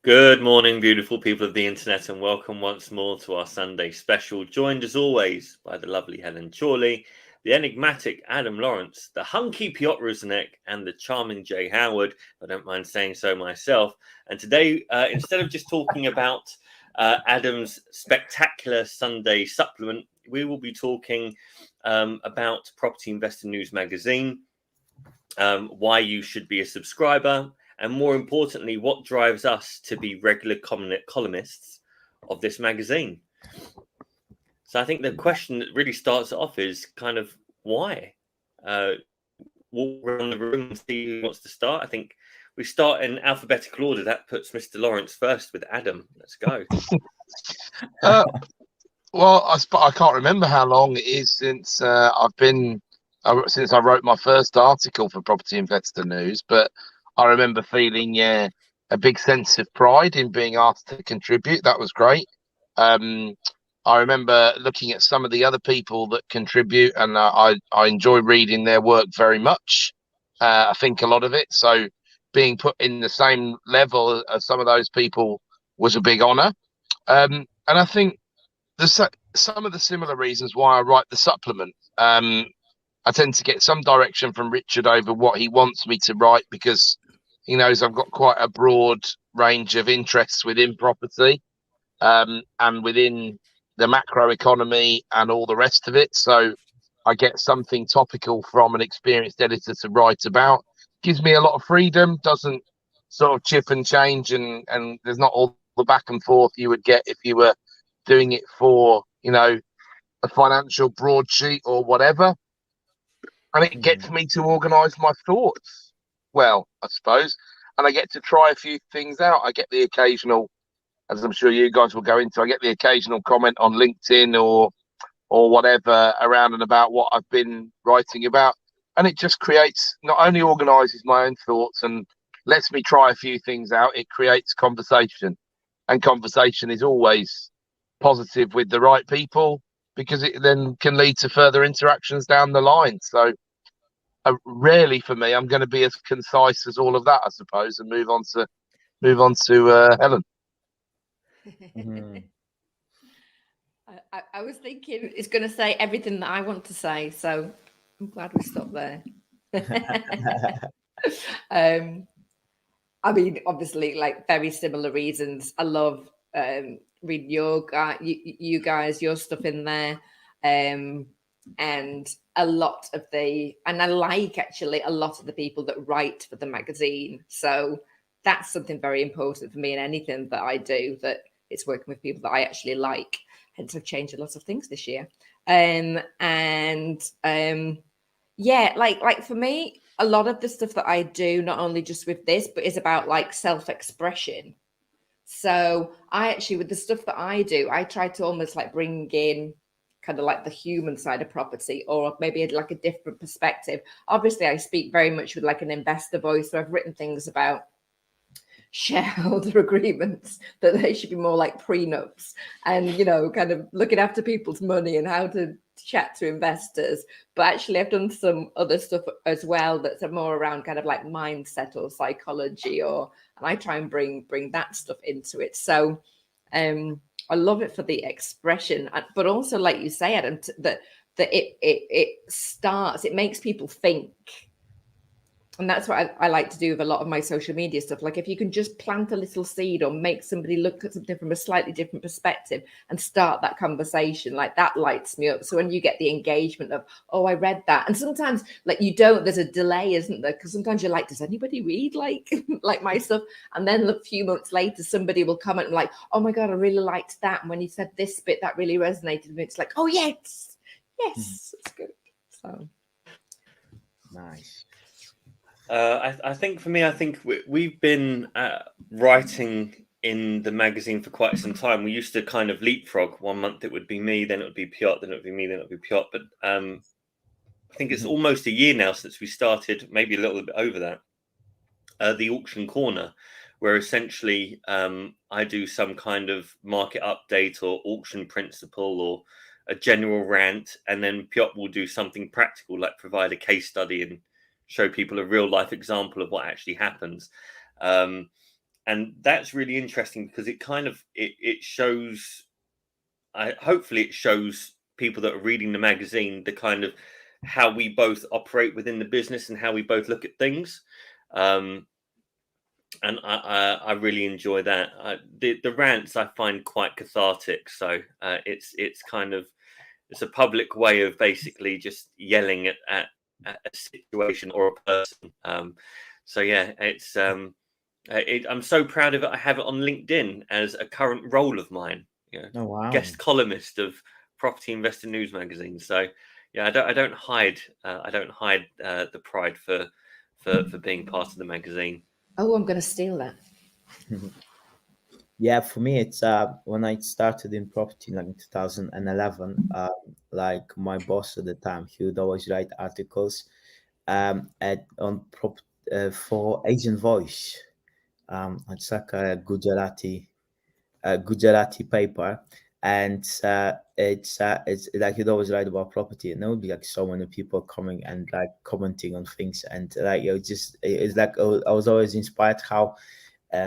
Good morning, beautiful people of the internet, and welcome once more to our Sunday special. Joined as always by the lovely Helen Chorley, the enigmatic Adam Lawrence, the hunky Piotr Rusinek, and the charming Jay Howard. I don't mind saying so myself. And today, instead of just talking about Adam's spectacular Sunday supplement, we will be talking about Property Investor News magazine, why you should be a subscriber, and more importantly, what drives us to be regular columnists of this magazine. So I think the question that really starts off is kind of why? Walk around the room and see who wants to start. I think we start in alphabetical order. That puts Mr. Lawrence first with Adam. Let's go. Well, I can't remember how long it is since since I wrote my first article for Property Investor News, but I remember feeling a big sense of pride in being asked to contribute. That was great. I remember looking at some of the other people that contribute, and I enjoy reading their work very much. I think a lot of it. So being put in the same level as some of those people was a big honor. And I think there's some of the similar reasons why I write the supplement. I tend to get some direction from Richard over what he wants me to write because he knows I've got quite a broad range of interests within property and within the macro economy and all the rest of it. So I get something topical from an experienced editor to write about. Gives me a lot of freedom, doesn't sort of chip and change, and there's not all the back and forth you would get if you were doing it for, a financial broadsheet or whatever. And it gets me to organise my thoughts well, I suppose. And I get to try a few things out. I get the occasional, as I'm sure you guys will go into, I get the occasional comment on LinkedIn or whatever around and about what I've been writing about. And it just creates, not only organises my own thoughts and lets me try a few things out, it creates conversation. And conversation is always positive with the right people because it then can lead to further interactions down the line. So rarely for me, I'm going to be as concise as all of that, I suppose, and move on to Helen. I was thinking it's going to say everything that I want to say, so I'm glad we stopped there. I mean, obviously, like very similar reasons. I love reading you guys, your stuff in there, and a lot of and I like actually a lot of the people that write for the magazine. So that's something very important for me in anything that I do, that it's working with people that I actually like. Hence, I've changed a lot of things this year. Yeah, like for me, a lot of the stuff that I do, not only just with this, but is about like self-expression. So I actually, with the stuff that I do, I try to almost like bring in kind of like the human side of property, or maybe like a different perspective. Obviously, I speak very much with like an investor voice. So I've written things about shareholder agreements, that they should be more like prenups, and kind of looking after people's money and how to chat to investors. But actually I've done some other stuff as well that's more around kind of like mindset or psychology, and I try and bring that stuff into it. So I love it for the expression, but also, like you say, Adam, that it makes people think. And that's what I like to do with a lot of my social media stuff. Like if you can just plant a little seed or make somebody look at something from a slightly different perspective and start that conversation, like that lights me up. So when you get the engagement of, oh, I read that. And sometimes like there's a delay, isn't there? Because sometimes you're like, does anybody read like my stuff? And then a few months later, somebody will comment and like, oh my God, I really liked that. And when you said this bit, that really resonated with me. It's like, oh yes, it's good. So nice. I think for me, we've been writing in the magazine for quite some time. We used to kind of leapfrog. 1 month it would be me, then it would be Piotr, then it would be me, then it would be Piotr. But I think it's almost a year now since we started, maybe a little bit over that, the auction corner, where essentially I do some kind of market update or auction principle or a general rant, and then Piotr will do something practical, like provide a case study and show people a real life example of what actually happens. And that's really interesting because it kind of it shows. Hopefully, it shows people that are reading the magazine the kind of how we both operate within the business and how we both look at things. And I really enjoy that. The rants I find quite cathartic. So it's kind of it's a public way of basically just yelling at a situation or a person. So yeah, it's I'm so proud of it. I have it on LinkedIn as a current role of mine. You know, Oh wow. guest columnist of Property Investor News magazine. So yeah, I don't hide the pride for being part of the magazine. Oh, I'm going to steal that. Yeah, for me, it's when I started in property like in 2011. Like my boss at the time, he would always write articles for Asian Voice. It's like a Gujarati paper, and it's like he'd always write about property, and there would be like so many people coming and like commenting on things, and like it's like I was always inspired how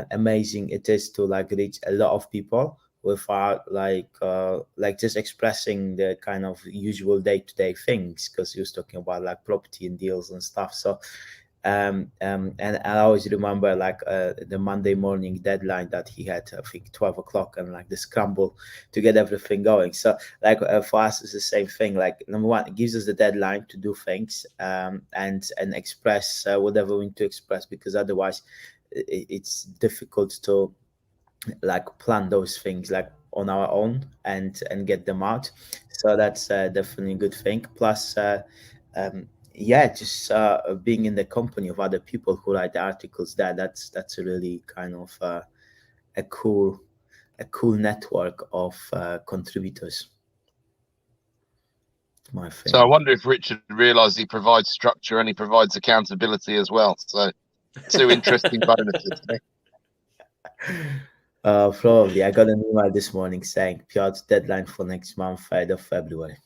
amazing it is to like reach a lot of people without like just expressing the kind of usual day-to-day things, because he was talking about like property and deals and stuff. So and I always remember like the Monday morning deadline that he had, I think 12 o'clock, and like the scramble to get everything going. So like for us it's the same thing. Like number one, it gives us the deadline to do things and express whatever we need to express, because otherwise it's difficult to like plan those things like on our own and get them out. So that's definitely a good thing. Plus yeah, just being in the company of other people who write the articles that's a really kind of a cool network of contributors. My thing. So I wonder if Richard realised he provides structure and he provides accountability as well. So two interesting bonuses. Probably. I got an email this morning saying Piotr's deadline for next month, 3rd of February.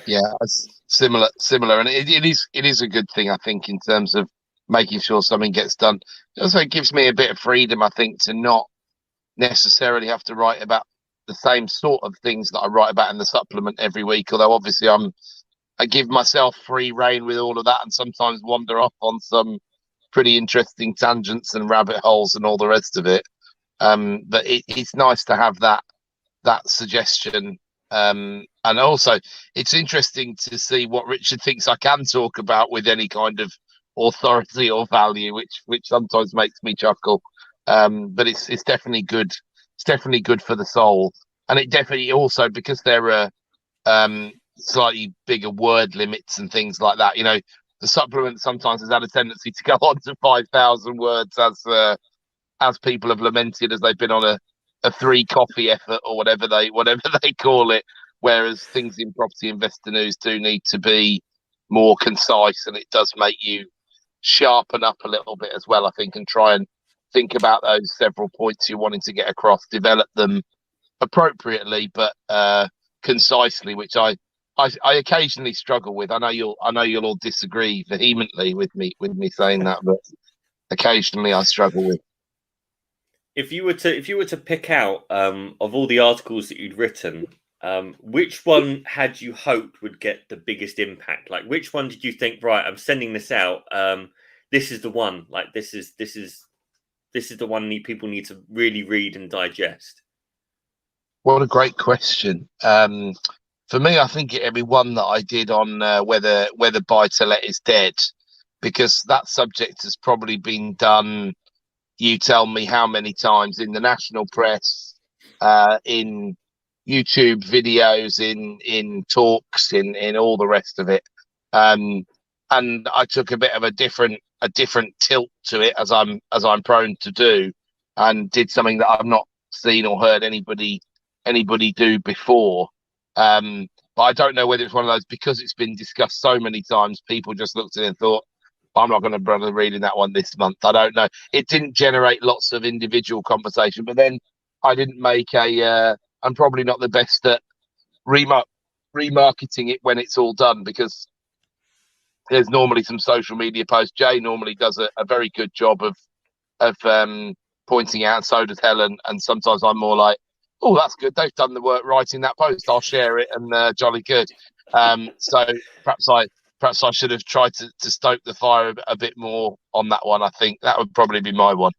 Yeah, it's similar, and it is a good thing, I think, in terms of making sure something gets done. Also, it gives me a bit of freedom, I think, to not necessarily have to write about the same sort of things that I write about in the supplement every week. Although obviously I give myself free rein with all of that, and sometimes wander off on some pretty interesting tangents and rabbit holes and all the rest of it. But it's nice to have that suggestion. And also it's interesting to see what Richard thinks I can talk about with any kind of authority or value, which sometimes makes me chuckle. But it's definitely good. It's definitely good for the soul, and it definitely also, because there are slightly bigger word limits and things like that. You know, the supplement sometimes has had a tendency to go on to 5,000 words, as people have lamented, as they've been on a 3 coffee effort or whatever they call it, whereas things in Property Investor News do need to be more concise, and it does make you sharpen up a little bit as well, I think, and try and think about those several points you're wanting to get across, develop them appropriately but concisely, which I occasionally struggle with. I know you'll all disagree vehemently with me saying that, but occasionally I struggle with. If you were to pick out of all the articles that you'd written, which one had you hoped would get the biggest impact? Like, which one did you think, right, I'm sending this out, this is the one, like this is the one people need to really read and digest? What a great question. For me, I think it'd be one that I did on whether buy-to-let is dead, because that subject has probably been done, you tell me how many times, in the national press, in YouTube videos, in talks, in all the rest of it. And I took a bit of a different tilt to it, as I'm prone to do, and did something that I've not seen or heard anybody do before. But I don't know whether it's one of those, because it's been discussed so many times, people just looked at it and thought, I'm not going to bother reading that one this month. I don't know. It didn't generate lots of individual conversation, but then I didn't make I'm probably not the best at remarketing it when it's all done, because there's normally some social media posts. Jay normally does a very good job of pointing out. So does Helen, and sometimes I'm more like, oh, that's good. They've done the work writing that post. I'll share it, and jolly good. So perhaps I should have tried to stoke the fire a bit more on that one. I think that would probably be my one.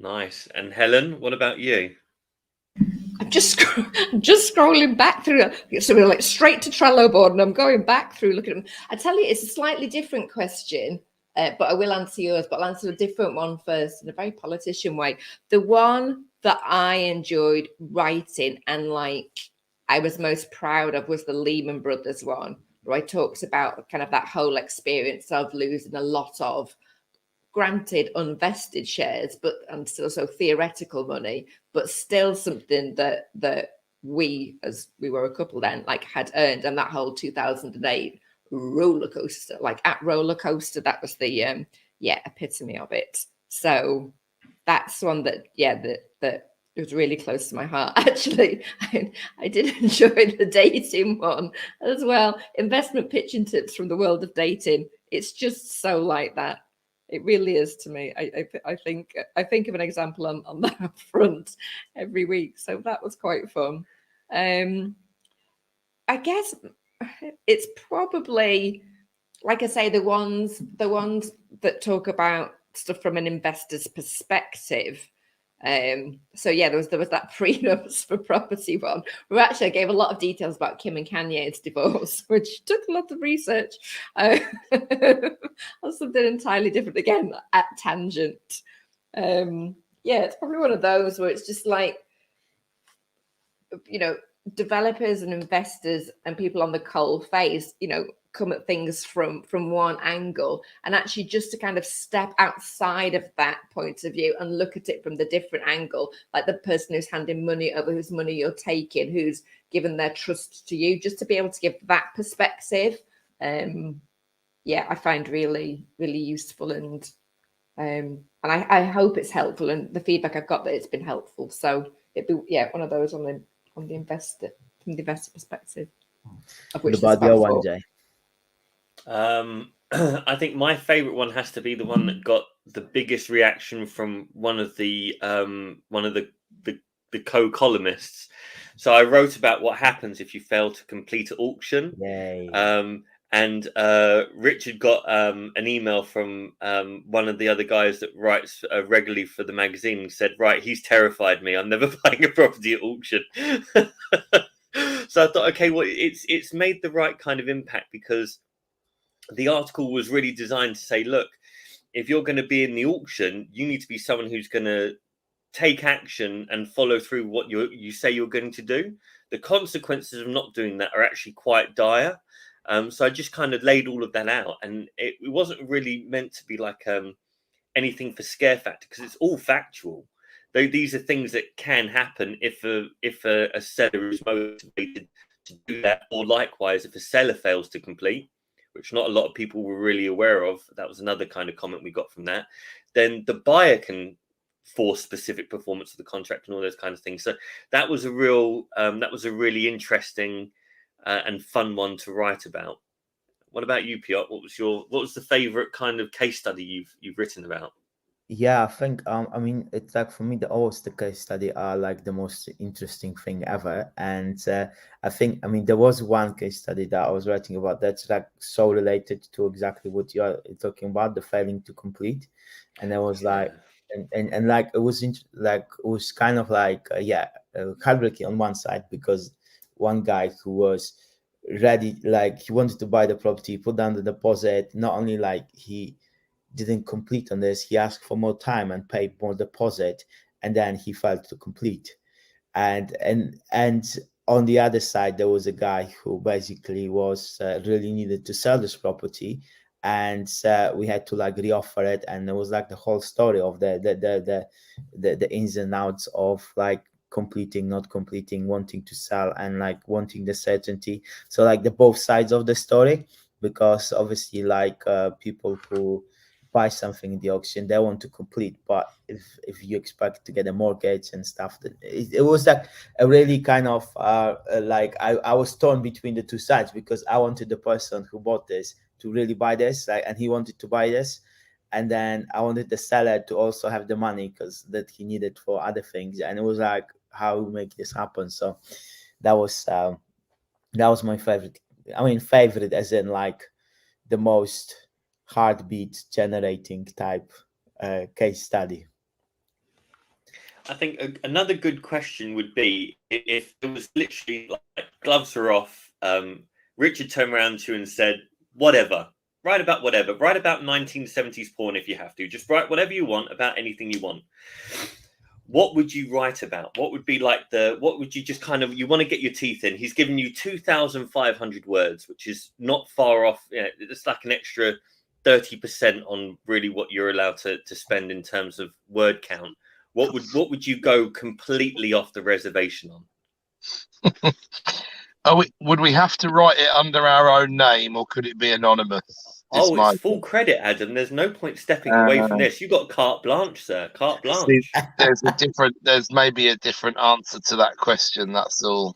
Nice. And Helen, what about you? I'm just scrolling back through. So we're like straight to Trello board, and I'm going back through looking at them. I tell you, it's a slightly different question, but I will answer yours. But I'll answer a different one first in a very politician way. The one that I enjoyed writing and like I was most proud of was the Lehman Brothers one, where I talked about kind of that whole experience of losing a lot of, granted, unvested shares, but and still so theoretical money, but still something that we, as we were a couple then, like had earned. And that whole 2008 roller coaster, like at roller coaster, that was the epitome of it. So that's one that that it was really close to my heart. Actually, I did enjoy the dating one as well. Investment pitching tips from the world of dating. It's just so like that. It really is to me. I think of an example on that front every week. So that was quite fun. I guess it's probably, like I say, the ones that talk about stuff from an investor's perspective. So yeah, there was that prenups for property one, where actually I gave a lot of details about Kim and Kanye's divorce, which took a lot of research. That's something entirely different again, at tangent. Yeah, it's probably one of those where it's just like, you know, developers and investors and people on the coal face, you know, come at things from one angle, and actually just to kind of step outside of that point of view and look at it from the different angle, like the person who's handing money over, whose money you're taking, who's given their trust to you, just to be able to give that perspective. I find really, really useful, and I hope it's helpful, and the feedback I've got that it's been helpful. So it'd be one of those on the investor, from the investor perspective. Of which what about your one, Jay? I think my favorite one has to be the one that got the biggest reaction from one of the co-columnists. So I wrote about what happens if you fail to complete an auction. Yay. And Richard got an email from one of the other guys that writes regularly for the magazine, and said, right, he's terrified me. I'm never buying a property at auction. So I thought, okay, well, it's made the right kind of impact, because the article was really designed to say, look, if you're going to be in the auction, you need to be someone who's going to take action and follow through what you say you're going to do. The consequences of not doing that are actually quite dire. So I just kind of laid all of that out, and it wasn't really meant to be like anything for scare factor, because it's all factual. These are things that can happen if a seller is motivated to do that, or likewise if a seller fails to complete, which not a lot of people were really aware of. That was another kind of comment we got from that. Then the buyer can force specific performance of the contract and all those kind of things. So that was a really interesting and fun one to write about. What about you, Piotr? What was the favorite kind of case study you've written about? Yeah, I think I mean, it's like, for me, the case study are like the most interesting thing ever. And I think, I mean, there was one case study that I was writing about that's like so related to exactly what you're talking about, the failing to complete. And I was like, and like it was kind of like heartbreaking on one side, because one guy who was ready, like he wanted to buy the property, put down the deposit. Not only like he didn't complete on this, he asked for more time and paid more deposit, and then he failed to complete. And on the other side, there was a guy who basically was really needed to sell this property, and we had to like reoffer it, and it was like the whole story of the ins and outs of like completing, not completing, wanting to sell, and like wanting the certainty. So like the both sides of the story, because obviously like people who buy something in the auction, they want to complete. But if you expect to get a mortgage and stuff, then it was like a really kind of like I was torn between the two sides, because I wanted the person who bought this to really buy this, like, and he wanted to buy this, and then I wanted the seller to also have the money because that he needed for other things, and it was like, how we make this happen. So that was my favorite. I mean, favorite as in like the most heartbeat generating type case study. I think another good question would be if it was literally like gloves are off, Richard turned around to you and said, whatever, write about whatever, write about 1970s porn if you have to, just write whatever you want about anything you want. What would you write about? What would be like what would you just kind of, you want to get your teeth in? He's given you 2,500 words, which is not far off. You know, it's like an extra 30% on really what you're allowed to spend in terms of word count. What would you go completely off the reservation on? Would we have to write it under our own name, or could it be anonymous? It's full credit, Adam. There's no point stepping away from this. You've got carte blanche, sir. Carte blanche. See, there's maybe a different answer to that question. That's all.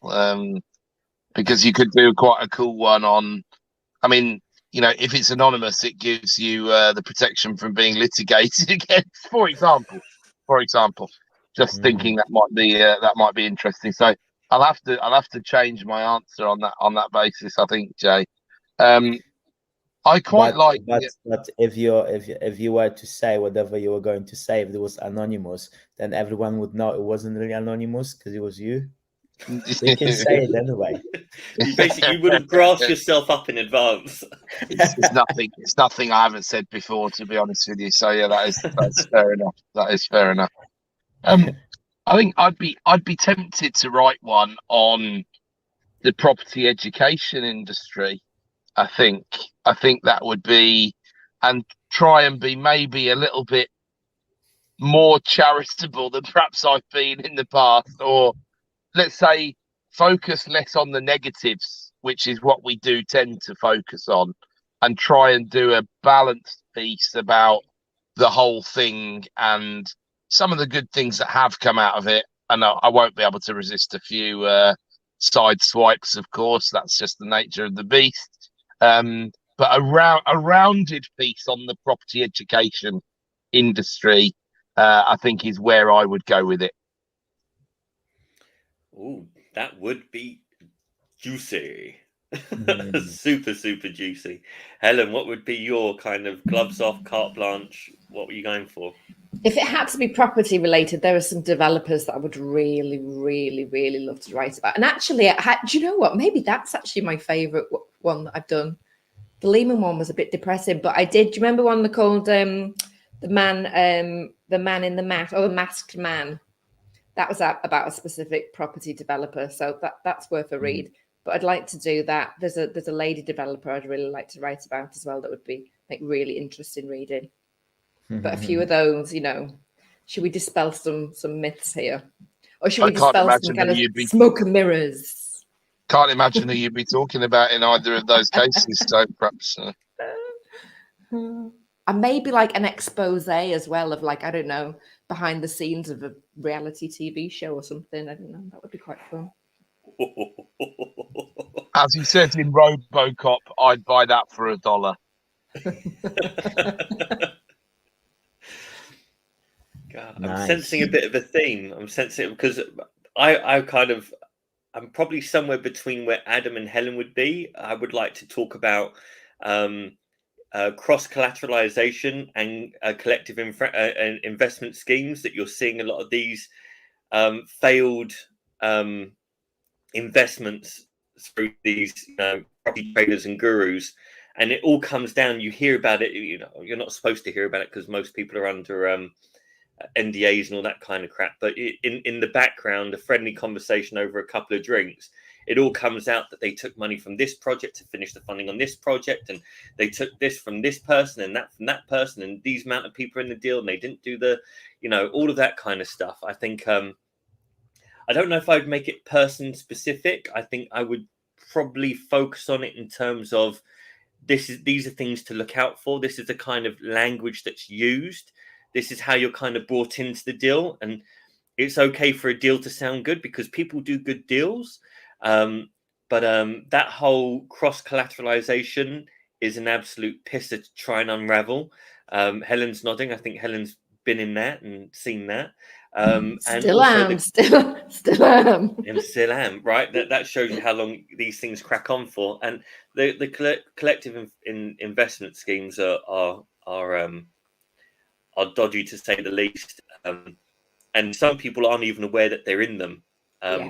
Because you could do quite a cool one on. I mean, you know, if it's anonymous, it gives you the protection from being litigated against. For example, just thinking that might be interesting. So I'll have to change my answer on that basis, I think, Jay. I quite but if you were to say whatever you were going to say, if it was anonymous, then everyone would know it wasn't really anonymous because it was you. You can say it anyway. You would have grasped yourself up in advance. It's nothing I haven't said before, to be honest with you. So yeah, that's fair enough. That is fair enough. I think I'd be tempted to write one on the property education industry. I think that would be, and try and be maybe a little bit more charitable than perhaps I've been in the past, or let's say focus less on the negatives, which is what we do tend to focus on, and try and do a balanced piece about the whole thing and some of the good things that have come out of it. And I won't be able to resist a few side swipes, of course. That's just the nature of the beast. But a rounded piece on the property education industry, I think, is where I would go with it. Oh, that would be juicy. Super juicy. Helen, what would be your kind of gloves off, carte blanche? What were you going for? If it had to be property related, there are some developers that I would really, really, really love to write about. And actually, do you know what? Maybe that's actually my favorite one that I've done. The Lehman one was a bit depressing, but I did. Do you remember one called the man in the mask, or the masked man? That was about a specific property developer, so that's worth a read. But I'd like to do that. There's a lady developer I'd really like to write about as well. That would be like really interesting reading. But a few of those, you know, should we dispel some myths here, or should we dispel some kind of smoke and mirrors? Can't imagine who you'd be talking about in either of those cases. So perhaps, and maybe like an expose as well of, like, I don't know, behind the scenes of a reality TV show or something. I don't know. That would be quite fun. As he said in RoboCop, I'd buy that for $1. God, nice. I'm sensing a bit of a theme. I'm sensing, because I'm probably somewhere between where Adam and Helen would be. I would like to talk about cross-collateralization and collective investment schemes that you're seeing a lot of these failed investments through these property traders and gurus. And it all comes down, you hear about it, you know, you're not supposed to hear about it because most people are under NDAs and all that kind of crap. But in the background, a friendly conversation over a couple of drinks, it all comes out that they took money from this project to finish the funding on this project, and they took this from this person and that from that person, and these amount of people in the deal, and they didn't do the, you know, all of that kind of stuff. I think I don't know if I'd make it person specific. I think I would probably focus on it in terms of these are things to look out for. This is the kind of language that's used. This is how you're kind of brought into the deal, and it's okay for a deal to sound good because people do good deals. But that whole cross collateralization is an absolute pisser to try and unravel. Helen's nodding. I think Helen's been in that and seen that. And still also am, still am. And still am, right? That shows you how long these things crack on for. And the collective investment schemes are dodgy, to say the least. And some people aren't even aware that they're in them,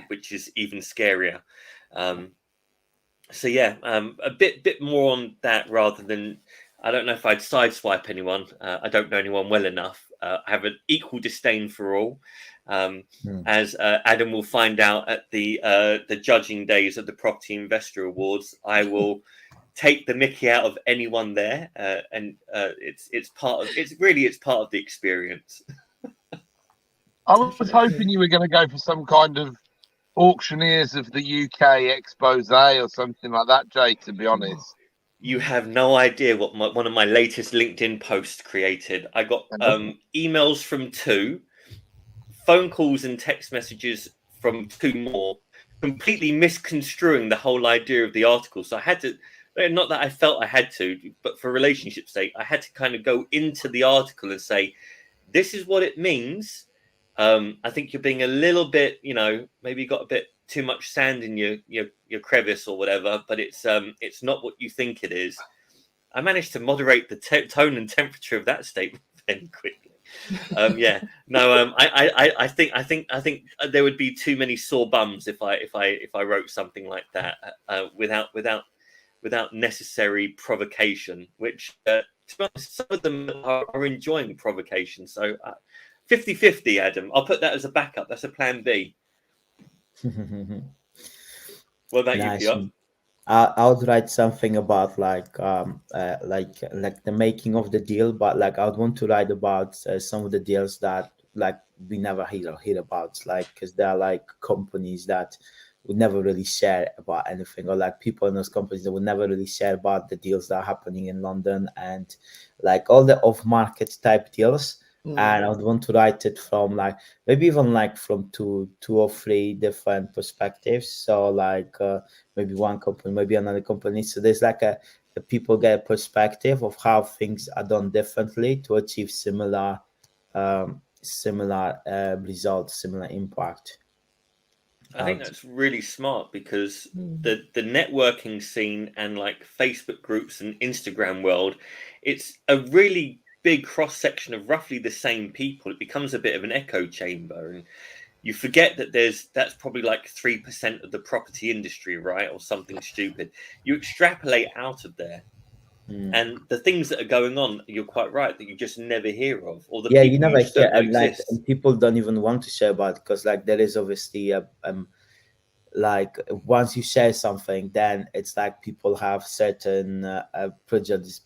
which is even scarier. So yeah, a bit more on that rather than, I don't know if I'd sideswipe anyone. I don't know anyone well enough. I have an equal disdain for all, as Adam will find out at the judging days of the Property Investor Awards. I will take the mickey out of anyone there, and it's part of the experience. I was hoping you were going to go for some kind of auctioneers of the UK expose or something like that, Jay, to be honest. You have no idea what one of my latest LinkedIn posts created. I got emails from 2, phone calls and text messages from 2 more, completely misconstruing the whole idea of the article. So I had to, not that I felt I had to, but for relationship's sake, I had to kind of go into the article and say, this is what it means. I think you're being a little bit, maybe you got a bit too much sand in your crevice or whatever, but it's not what you think it is. I managed to moderate the tone and temperature of that statement very quickly. I think there would be too many sore bums if I wrote something like that without necessary provocation, which to be honest, some of them are enjoying provocation. So 50-50, Adam. I'll put that as a backup. That's a plan B. What about you, Piotr? I would write something about like the making of the deal, but like I would want to write about some of the deals that like we never hear about, like because there are like companies that would never really share about anything, or like people in those companies that would never really share about the deals that are happening in London, and like all the off-market type deals. And I would want to write it from like maybe even like from two or three different perspectives. So like maybe one company, maybe another company. So there's like the people get a perspective of how things are done differently to achieve similar results, similar impact. I think that's really smart because the networking scene and like Facebook groups and Instagram world, it's a really big cross section of roughly the same people. It becomes a bit of an echo chamber, and you forget that that's probably like 3% of the property industry, right, or something stupid. You extrapolate out of there, and the things that are going on, you're quite right, that you just never hear of, or the people you never just hear, don't know exist. And people don't even want to share about it because like there is obviously like once you share something, then it's like people have certain prejudices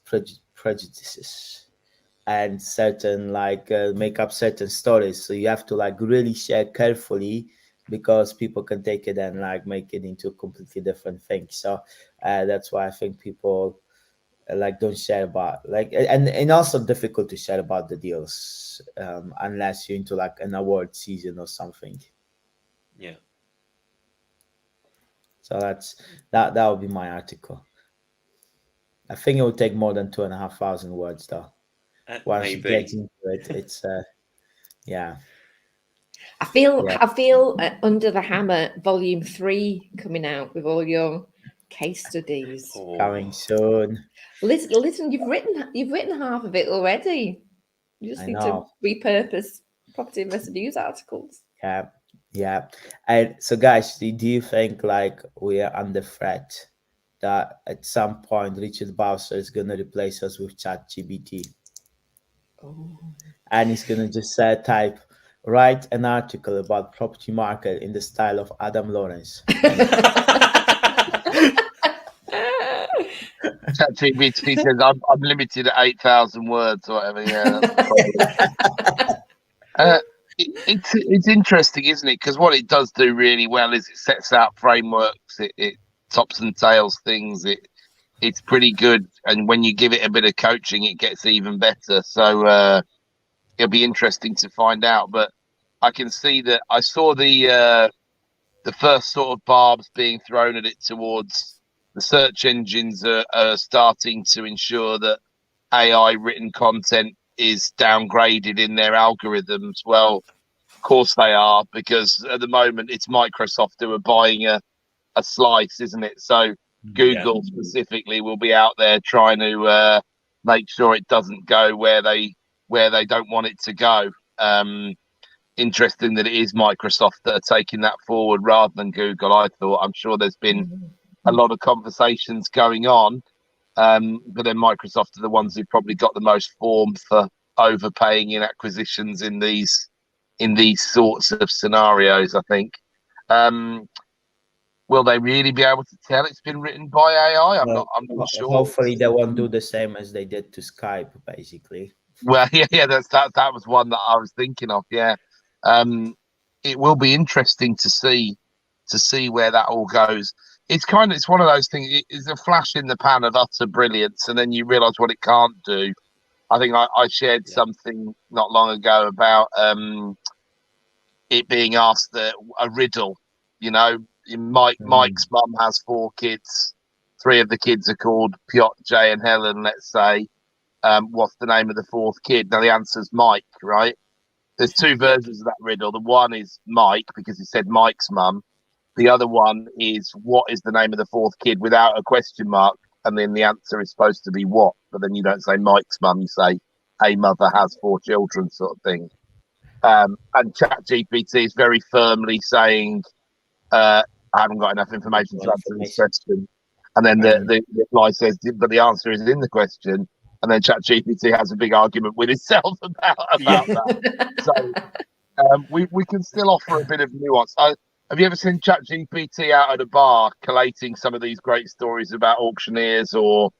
and certain like make up certain stories, so you have to like really share carefully because people can take it and like make it into a completely different thing. So that's why I think people like don't share about like, and also difficult to share about the deals unless you're into like an award season or something. Yeah. So that would be my article. I think it would take more than 2,500 words though. Once you get into it, it's yeah. I feel Under the Hammer Volume 3 coming out with all your case studies. Coming soon. Listen, you've written half of it already. You just need to repurpose Property Investor News articles. Yeah. And so guys, do you think like we are under threat that at some point Richard Bowser is going to replace us with ChatGPT? And he's going to just write an article about property market in the style of Adam Lawrence. ChatGPT says I'm limited at 8,000 words or whatever. Yeah, that's it's interesting, isn't it? Because what it does do really well is it sets out frameworks. It tops and tails things. it's pretty good. And when you give it a bit of coaching, it gets even better. So it'll be interesting to find out. But I can see that I saw the first sort of barbs being thrown at it towards the search engines are starting to ensure that AI written content is downgraded in their algorithms. Well, of course they are, because at the moment it's Microsoft who are buying a slice, isn't it? So Google specifically will be out there trying to make sure it doesn't go where they don't want it to go. Interesting that it is Microsoft that are taking that forward rather than Google. I thought, I'm sure there's been a lot of conversations going on, but then Microsoft are the ones who probably got the most form for overpaying in acquisitions in these sorts of scenarios, I think. Will they really be able to tell it's been written by AI? I'm not sure. Hopefully they won't do the same as they did to Skype, basically. Well, yeah, that was one that I was thinking of. Yeah, it will be interesting to see where that all goes. It's one of those things. It's a flash in the pan of utter brilliance, and then you realise what it can't do. I think I shared something not long ago about it being asked a riddle. You know, Mike's mum has 4 kids. 3 of the kids are called Piotr, Jay, and Helen. Let's say, what's the name of the 4th kid? Now the answer's Mike, right? There's 2 versions of that riddle. The one is Mike because it said Mike's mum. The other one is what is the name of the 4th kid without a question mark, and then the answer is supposed to be what, but then you don't say Mike's mum, you say a mother has 4 children, sort of thing. And ChatGPT is very firmly saying, I haven't got enough information to answer this question. And then the reply says, but the answer is in the question. And then ChatGPT has a big argument with itself about that. So we can still offer a bit of nuance. Have you ever seen ChatGPT out at a bar collating some of these great stories about auctioneers or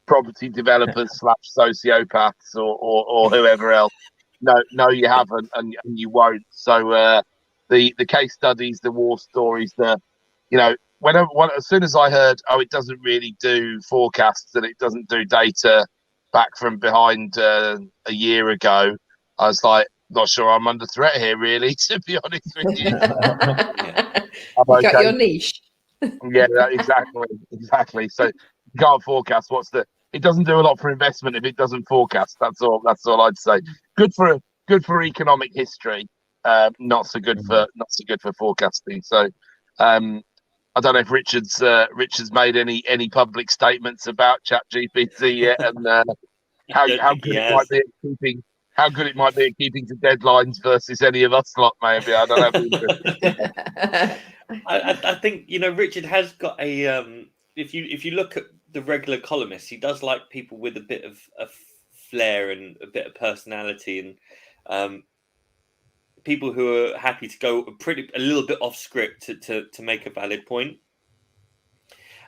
property developers / sociopaths or whoever else? No, you haven't, and you won't. So the case studies, the war stories, as soon as I heard, it doesn't really do forecasts and it doesn't do data back from behind a year ago, I was like, not sure I'm under threat here, really, to be honest with you. You got your niche. Yeah, exactly. So you can't forecast it doesn't do a lot for investment if it doesn't forecast. That's all I'd say. Good for economic history, not so good for forecasting. So I don't know if Richard's made any public statements about ChatGPT yet, and how good it might be at keeping to deadlines versus any of us lot. Maybe I don't know. I think Richard has got a. If you look at the regular columnists, he does like people with a bit of flair and a bit of personality, and people who are happy to go a little bit off script to make a valid point.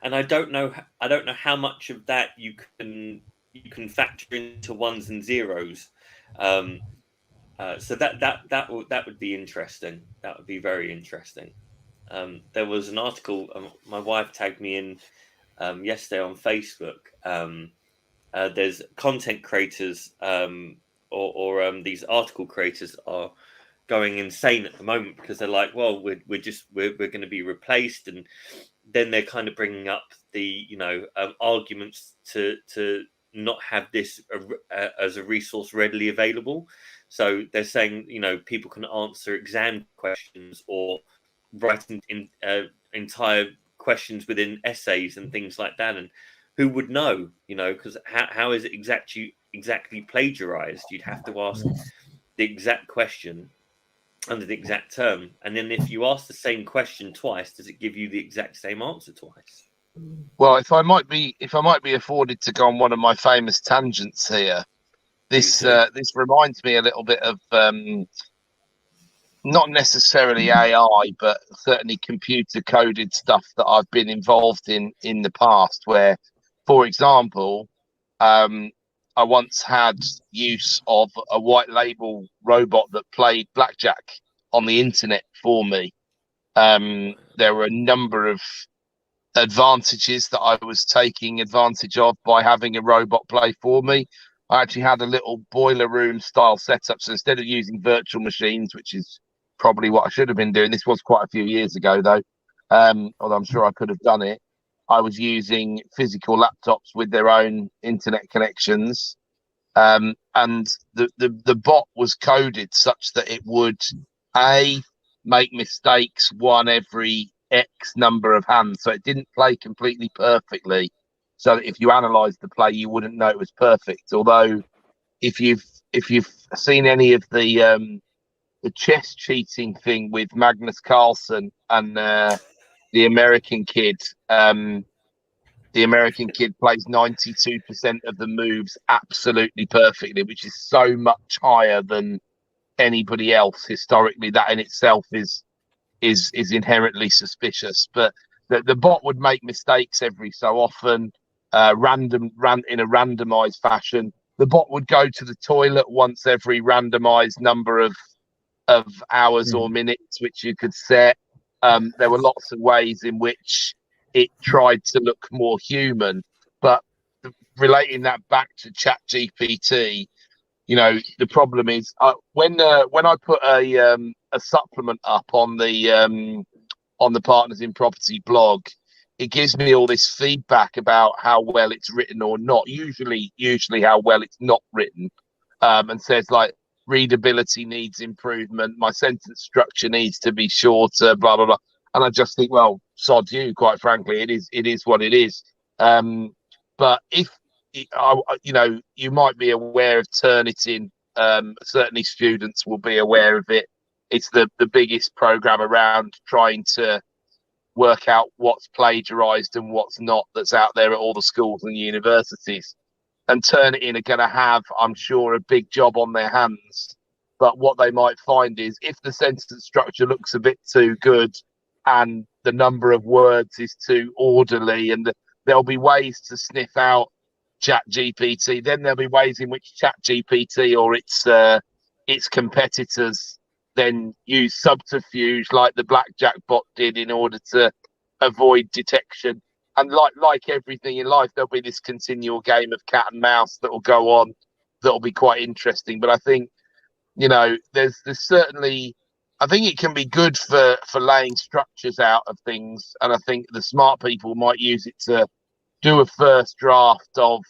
And I don't know how much of that you can factor into ones and zeros. So that would be interesting. That would be very interesting. There was an article my wife tagged me in yesterday on Facebook. There's content creators or these article creators are going insane at the moment because they're like, well, we're going to be replaced, and then they're kind of bringing up the arguments to not have this as a resource readily available. So they're saying people can answer exam questions or write in entire questions within essays and things like that, and who would know? Because how is it exactly plagiarized? You'd have to ask the exact question under the exact term, and then if you ask the same question twice, does it give you the exact same answer twice? Well, if I might be afforded to go on one of my famous tangents here, this reminds me a little bit of not necessarily AI, but certainly computer coded stuff that I've been involved in the past. Where, for example, I once had use of a white label robot that played blackjack on the internet for me. There were a number of advantages that I was taking advantage of by having a robot play for me. I actually had a little boiler room style setup. So instead of using virtual machines, which is probably what I should have been doing, this was quite a few years ago though, although I'm sure I could have done it, I was using physical laptops with their own internet connections. And the bot was coded such that it would make mistakes one every X number of hands, so it didn't play completely perfectly. So that if you analysed the play, you wouldn't know it was perfect. Although, if you've seen any of the chess cheating thing with Magnus Carlsen and the American kid, the American kid plays 92% of the moves absolutely perfectly, which is so much higher than anybody else historically. That in itself is inherently suspicious. But the bot would make mistakes every so often, in a randomized fashion. The bot would go to the toilet once every randomized number of hours or minutes, which you could set. There were lots of ways in which it tried to look more human, but relating that back to ChatGPT, the problem is when I put a supplement up on the Partners in Property blog, it gives me all this feedback about how well it's written or not. Usually how well it's not written, and says like readability needs improvement, my sentence structure needs to be shorter, blah blah blah. And I just think, well, sod you. Quite frankly, it is what it is. But if you might be aware of Turnitin. Certainly, students will be aware of it. It's the biggest program around trying to work out what's plagiarized and what's not that's out there at all the schools and universities. And Turnitin are going to have, I'm sure, a big job on their hands. But what they might find is if the sentence structure looks a bit too good and the number of words is too orderly, and there'll be ways to sniff out ChatGPT. Then there'll be ways in which ChatGPT or its competitors then use subterfuge like the blackjack bot did in order to avoid detection. And like everything in life, there'll be this continual game of cat and mouse that will go on that'll be quite interesting. But I think, there's certainly, I think it can be good for laying structures out of things. And I think the smart people might use it to do a first draft of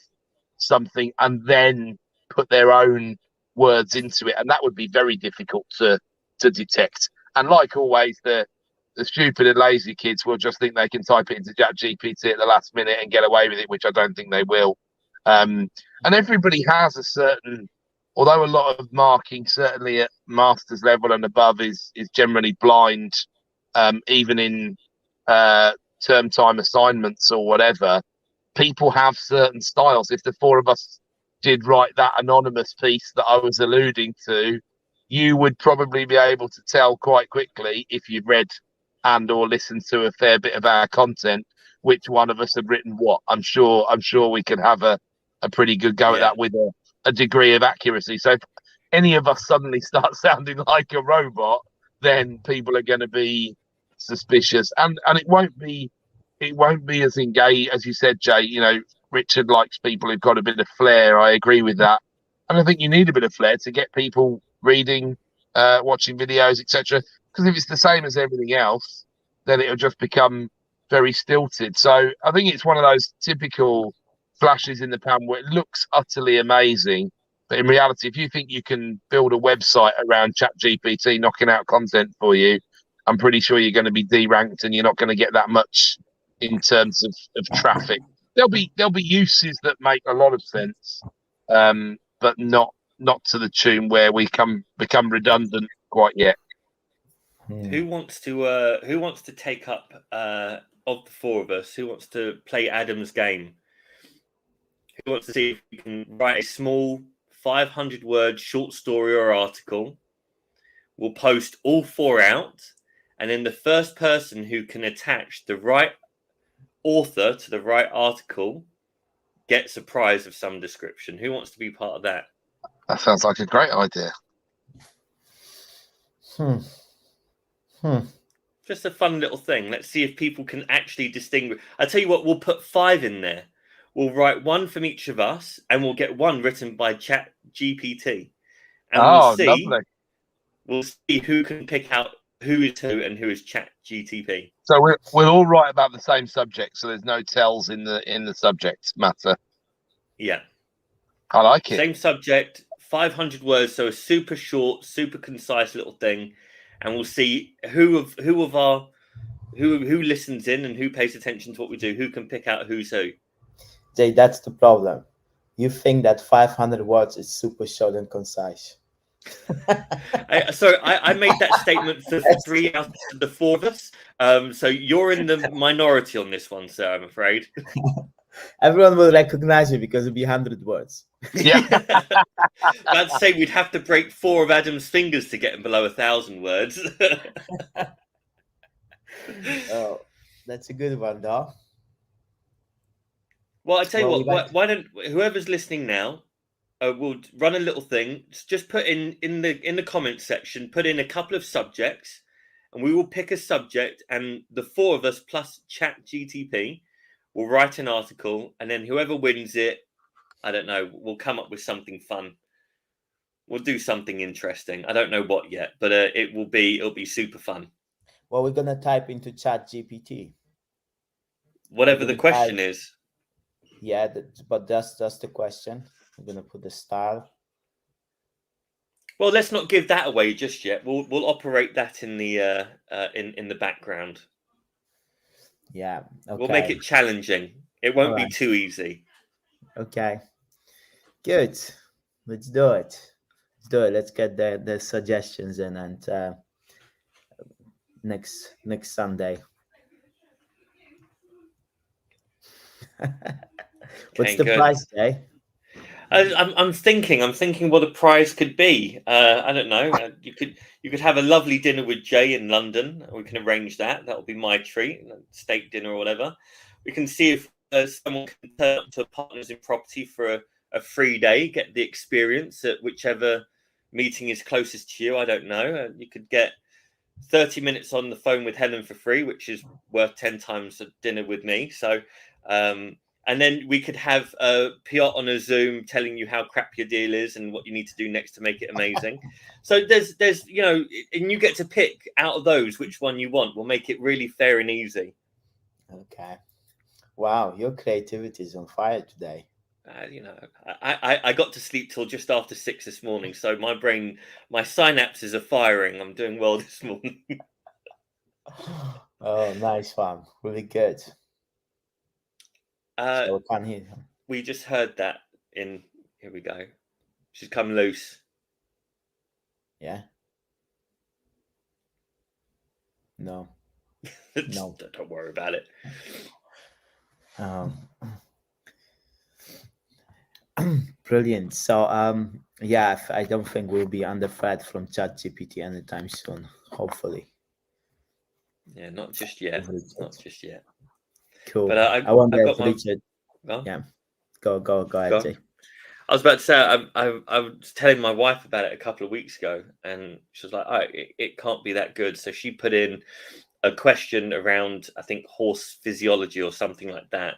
something and then put their own words into it. And that would be very difficult to detect. And like always, the stupid and lazy kids will just think they can type it into ChatGPT at the last minute and get away with it, which I don't think they will. And everybody has a certain, although a lot of marking, certainly at master's level and above, is generally blind, even in term time assignments or whatever, people have certain styles. If the four of us did write that anonymous piece that I was alluding to, you would probably be able to tell quite quickly, if you'd read and or listened to a fair bit of our content, which one of us had written what. I'm sure we could have a pretty good go at that with a degree of accuracy. So if any of us suddenly start sounding like a robot, then people are going to be suspicious, and it won't be as engaged as you said, Jay. Richard likes people who've got a bit of flair. I agree with that, and I think you need a bit of flair to get people reading, watching videos, etc. Because if it's the same as everything else, then it'll just become very stilted. So I think it's one of those typical flashes in the pan where it looks utterly amazing, but in reality, if you think you can build a website around ChatGPT knocking out content for you, I'm pretty sure you're going to be deranked and you're not going to get that much in terms of traffic. There'll be uses that make a lot of sense, but not to the tune where we become redundant quite yet. Who wants to take up of the four of us? Who wants to play Adam's game? Who wants to see if we can write a small 500-word short story or article? We'll post all four out, and then the first person who can attach the right author to the right article gets a prize of some description. Who wants to be part of that? That sounds like a great idea. Just a fun little thing. Let's see if people can actually distinguish. I tell you what, we'll put 5 in there. We'll write one from each of us, and we'll get one written by Chat GPT, and lovely. we'll see who can pick out who is who and who is Chat GTP. So we'll all write about the same subject, so there's no tells in the subject matter. Yeah, I like it. Same subject, 500 words, so a super short, super concise little thing, and we'll see who listens in and who pays attention to what we do, who can pick out who's who. Jay, that's the problem. You think that 500 words is super short and concise. I made that statement for 3 out of the 4 of us. So you're in the minority on this one, sir, I'm afraid. Everyone will recognize you because it'll be 100 words. Yeah. I'd say we'd have to break 4 of Adam's fingers to get him below 1,000 words. Oh, that's a good one, though. Well, I tell you what, why don't whoever's listening now, we'll run a little thing. Just put in the comments section, put in a couple of subjects, and we will pick a subject, and the 4 of us plus Chat GTP will write an article, and then whoever wins it, I don't know, we'll come up with something fun. We'll do something interesting. I don't know what yet, but it'll be super fun. Well, we're gonna type into Chat GPT. Whatever the question is. Yeah, but that's the question. I'm gonna put the style. Well, let's not give that away just yet. We'll operate that in the in the background. Yeah. Okay. We'll make it challenging. It won't be too easy. Okay. Good. Let's do it. Let's get the suggestions in, and next Sunday. What's the prize, Jay? I'm thinking what a prize could be. I don't know. You could have a lovely dinner with Jay in London. We can arrange that. That'll be my treat, steak dinner or whatever. We can see if someone can turn up to Partners in Property for a free day, get the experience at whichever meeting is closest to you. I don't know. You could get 30 minutes on the phone with Helen for free, which is worth 10 times a dinner with me. So, and then we could have Piotr on a Zoom telling you how crap your deal is and what you need to do next to make it amazing. So there's and you get to pick out of those which one you want. We'll make it really fair and easy. Okay. Wow, your creativity is on fire today. I got to sleep till just after 6 this morning, so my synapses are firing. I'm doing well this morning. Oh, nice one. Really good. So I can't hear him. We just heard that here we go. She's come loose. Yeah. No. No. Don't worry about it. Brilliant. So yeah, I don't think we'll be under threat from ChatGPT anytime soon, hopefully. Yeah, not just yet. Not just yet. Cool. But I wonder if Richard. Yeah. Go ahead, Jay. I was about to say I was telling my wife about it a couple of weeks ago, and she was like, "Oh, it can't be that good." So she put in a question around, I think, horse physiology or something like that,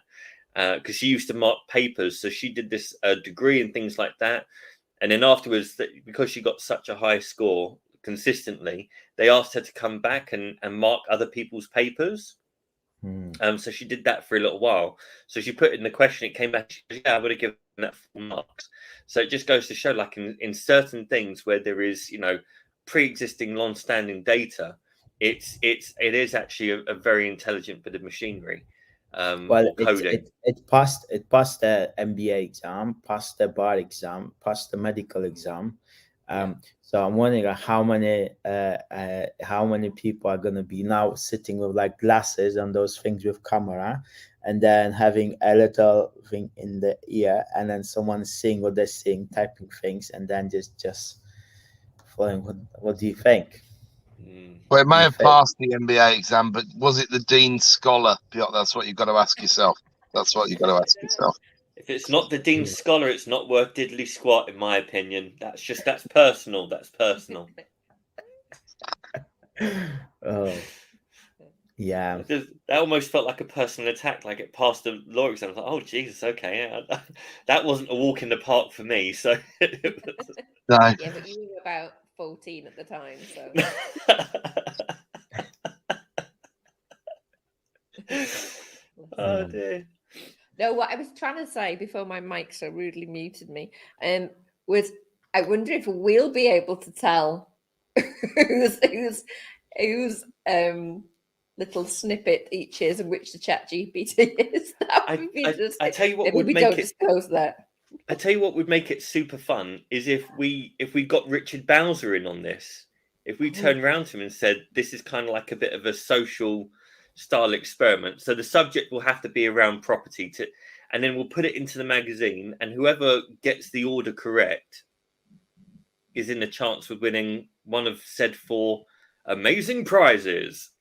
because she used to mark papers. So she did this degree and things like that. And then afterwards, because she got such a high score consistently, they asked her to come back and mark other people's papers. So she did that for a little while. So she put in the question, it came back, she said, yeah, I would have given that 4 marks. So it just goes to show, like in certain things where there is, pre-existing long-standing data, it is actually a very intelligent bit of machinery. Well, coding. It passed the MBA exam, passed the bar exam, passed the medical exam. So I'm wondering how many people are going to be now sitting with like glasses and those things with camera, and then having a little thing in the ear, and then someone seeing what they're seeing, typing things, and then just following. What do you think? Well, it may have passed the MBA exam, but was it the Dean's Scholar? That's what you've got to ask yourself. If it's not the Dean's Scholar, it's not worth diddly squat, in my opinion. That's personal. That's personal. Oh, Yeah. That almost felt like a personal attack. Like it passed the law exam. I was like, oh Jesus, okay, yeah. That wasn't a walk in the park for me. So No. Yeah, but you were about 14 at the time, so. Oh dear. No, what I was trying to say before my mic so rudely muted me, was I wonder if we'll be able to tell whose little snippet each is and which the chat GPT is. That would be interesting. I tell you what Maybe would we make don't it. disclose that. I tell you what would make it super fun is if we got Richard Bowser in on this. If we turned around to him and said, "This is kind of like a bit of a social style experiment." So the subject will have to be around property, and then we'll put it into the magazine, and whoever gets the order correct is in the chance of winning one of said 4 amazing prizes.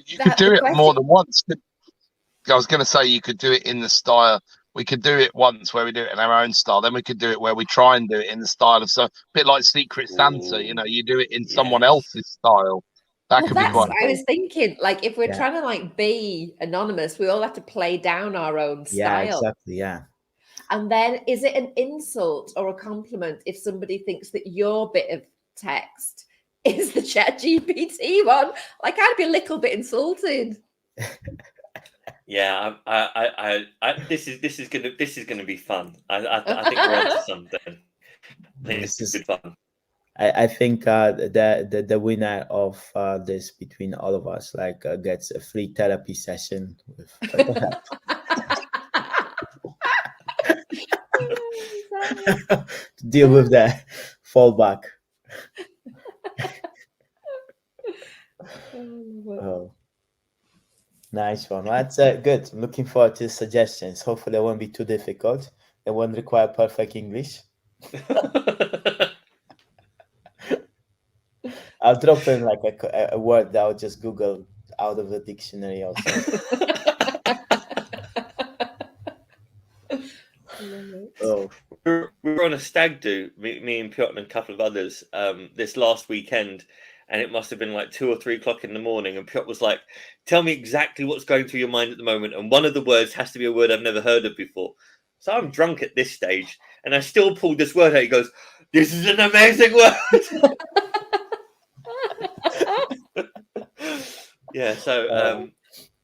You could do it more than once. I was going to say you could do it in the style. We could do it once where we do it in our own style. Then we could do it where we try and do it in the style of a bit like Secret Santa. You know, you do it in someone else's style. That could be quite what I was thinking. Like, if we're trying to like be anonymous, we all have to play down our own style. Yeah, exactly. Yeah. And then, is it an insult or a compliment if somebody thinks that your bit of text is the Chat GPT one? Like, I'd be a little bit insulted. Yeah, this is gonna be fun. I think we're onto something. I think this is good fun. I think the winner of this between all of us gets a free therapy session with to deal with the fallback. Oh, nice one. That's good. I'm looking forward to the suggestions. Hopefully, they won't be too difficult. They won't require perfect English. I'll drop in like a word that I'll just Google out of the dictionary or something. Oh. We were on a stag do, me and Piotr and a couple of others, this last weekend, and it must have been like 2 or 3 o'clock in the morning. And Piotr was like, "Tell me exactly what's going through your mind at the moment." And one of the words has to be a word I've never heard of before. So I'm drunk at this stage, and I still pulled this word out. He goes, "This is an amazing word." Yeah. So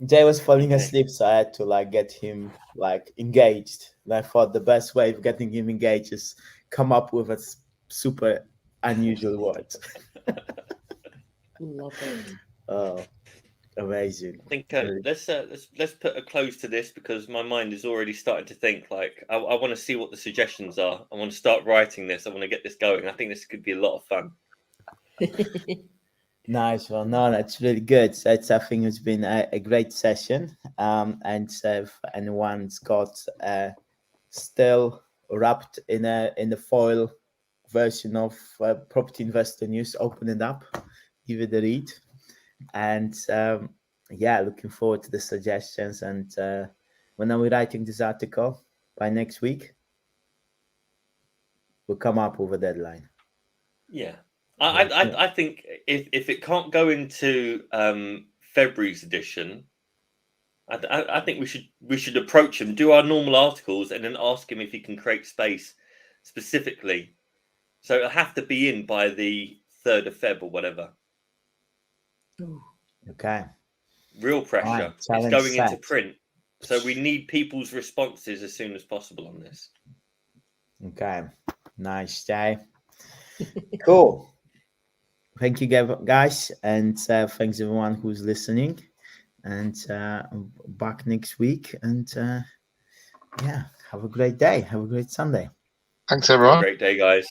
Jay was falling asleep, so I had to get him engaged. And I thought the best way of getting him engaged is come up with a super unusual word. Love it. Oh, amazing! I think let's put a close to this because my mind is already starting to think. I want to see what the suggestions are. I want to start writing this. I want to get this going. I think this could be a lot of fun. Nice. Well, no, that's really good. I think it's been a great session. And if anyone's got still wrapped in the foil version of Property Investor News, open it up, give it a read, and looking forward to the suggestions. And when are we writing this article? By next week, we'll come up with a deadline. Yeah. I think if it can't go into February's edition, I think we should approach him, do our normal articles, and then ask him if he can create space specifically. So it'll have to be in by the 3rd of Feb or whatever. Okay. Real pressure. Right, it's going into print, so we need people's responses as soon as possible on this. Okay. Nice, Jay. Cool. Thank you, guys, and thanks everyone who's listening. And back next week. And have a great day. Have a great Sunday. Thanks, everyone. Have a great day, guys.